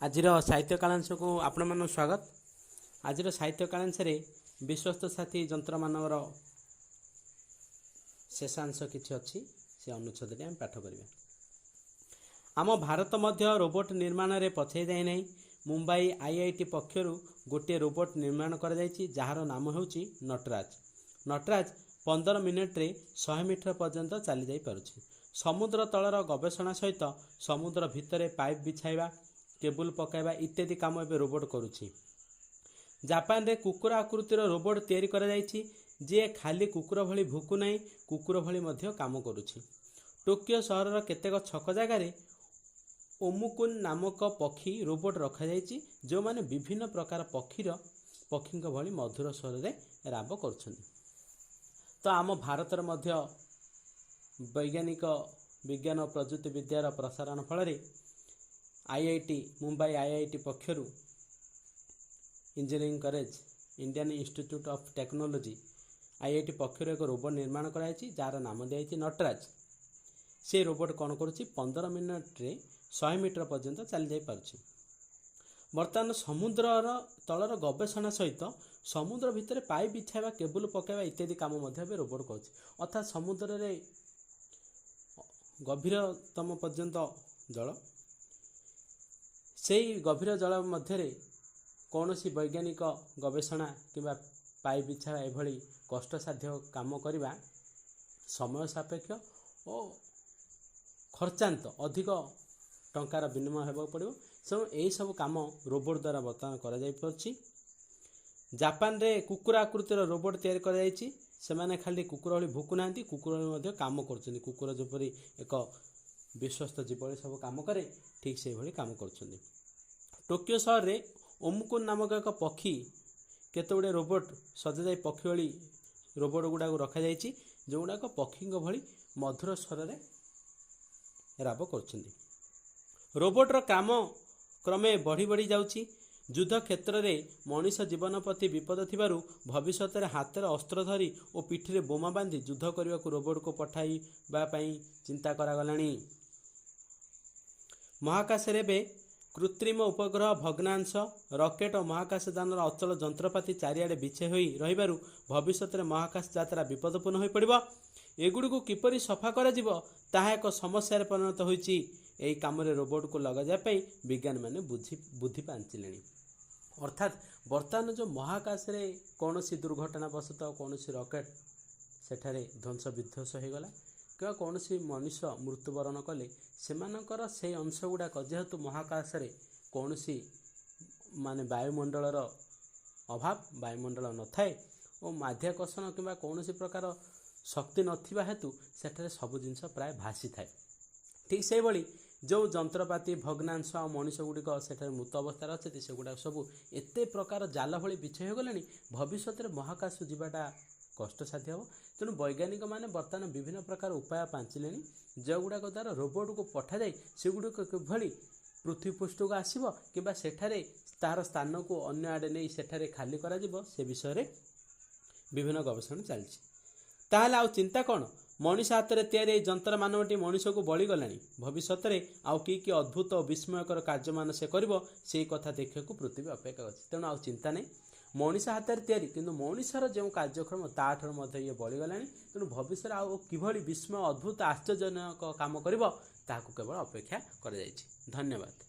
आज साहित्य कालांश को आपण मान स्वागत। आज साहित्य कालांश विश्वस्त साथी जंत्र मानवर शेषांश किसी अच्छी से अनुच्छेद आम पाठ करवा। आम भारत मध्य रोबोट निर्माण में पछाई जाए ना। मुंबई आईआईटी पक्षर गोटे रोबोट निर्माण जार नाम हूँ नटराज। नटराज 15 मिनिट रे 100 मीटर पर्यंत चली जाई पारुछि। समुद्र तलर गवेषणा सहित समुद्र भितर पाइप बिछाइबा, केबुल पकाइबा इत्यादि काम एबे रोबोट करुछि। जापान रे कुकुर आकृतिर रोबोट तैयारी करा जायछि जे खाली कुकुर भली भुकु नाही, कुकुर भली मध्य काम करुछि। टोकियो सहरर केतेक छक जगार ओमुकुन नामक पक्षी रोबोट रखा जायछि जो माने विभिन्न प्रकार पक्षी भली मधुर स्वर रे राब करुछन्ति। तो आम भारतर मध्य वैज्ञानिक विज्ञान और प्रजुक्ति विद्यार प्रसारण फल आईआईटी मुंबई आईआईटी पक्षर engineering college Indian Institute of Technology IIT पक्षर एक रोबोट निर्माण कराई जार नाम दिखाई नटराज। से रोबोट कौन करुच्ची 15 मिनिट रे 100 मीटर पर्यंत चली जाई पारुछि। बर्तमान समुद्रर तलर गवेषणा सहित समुद्र भितर पाइप बिछाइबा, केबुल पकाइबा इत्यादि काम रोबोट करुछि। अर्थात समुद्र रे गभीरतम पर्यंत जल, से गभीर जल मध्य कौन सी वैज्ञानिक गवेषणा किंबा पाइप बिछाइबा एभली कष्टसाध्य काम करवा समय सापेक्ष और खर्चांत अधिक टंकार विनिमय होगा पड़ो। यही सब काम रोबोट द्वारा बर्तमान कर। जापान रे कुकुर आकृतिर रोबोट तैयारी कराई। सेमाने खाली कुकुर भली भुकु ना, कुकुर भली काम कर। कुकुर जपरी एक विश्वस्त जीव सब काम करे, ठीक से भली काम कर। टोकियो सहर रे ओमुकुन नामक एक पक्षी केते गुडे रोबोट सजा जाई पक्षी भली रोबोट गुडा रखा जाई जो गुडाक पक्षी भली मधुर स्वर रे राब कर। रोबोटर काम क्रमे बढ़ी बढ़ी जाउछि। युद्ध क्षेत्र में मनीष जीवन प्रति विपद थिबारु भविष्य में हाथ में अस्त्र धरी और पिठी बोमा बांधी युद्ध करने को रोबोट को पठाइबा पई चिंता करागलानी। महाकाश रे कृत्रिम उपग्रह भग्नांश रॉकेट और महाकाशयान अचल जंत्रपाति चारिआडे बिछे होई रहिबारु भविष्य में महाकाश यात्रा विपदपूर्ण हो पड़िबो। एगुड़ी किपरि सफा करा जिवो ताहा एक समस्या परिणत होईछि। एही काम रे रोबोट को लगाइबा विज्ञान माने बुद्धि पांचिलेनी। अर्थात बर्तमान जो महाकाश रे कौन सी दुर्घटनावशतः कौन सी रॉकेट सेठारे ध्वंस विध्वंस हो गला कि कौन सी मनुष्य मृत्युवरण कले सेमानकर से अंश गुड़ाक जेहेतु महाकाश रे कौन सी माने वायुमंडलर अभाव, वायुमंडल न थाए और माध्याकर्षण किंबा कौन सी प्रकार शक्ति नथिबा हेतु सेठारे सब जिनस प्राय भासी थाए। ठीक से भली जो जंत्रपाति भग्नांश और मनीष गुड़िक सेठारे मृत अवस्था अच्छे से गुड़ा सब एते प्रकार जाल भली बिछे हो गले भविष्य में महाकाश जावाटा कष्टसाध्य हो। तेणु वैज्ञानिक माने बर्तमान विभिन्न प्रकार उपाय पांचिले जो गुड़ाक द्वारा रोबोट को पठा जाए से गुड़िक किभली पृथ्वी पृष्ठ को आसब कि सेठारे तार स्थान को अन्य आड़े नहीं सेठारे खाली करा जिवो से विषय विभिन्न गवेषणा चलछि। ताहले आउ चिंता कौन? मनीष हाथ में तैयारी जंतर मानवटी मनीष को बड़ी गलानी। भविष्य में आउ कि अद्भुत और विस्मयकर कार्य मान से करिवो से कथा देखा पृथ्वी अपेक्षा अच्छी। तेणु आउ चिंता नहीं, मनीष हाथ में तैयारी किंतु मनीषर जो कार्यक्रम ताठर मध्य ये बड़ी गलानी। तेणु भविष्य आउ किभली विस्मय अद्भुत आश्चर्यजनक काम करिवो ताहाकु केवल अपेक्षा कर जायछि। धन्यवाद।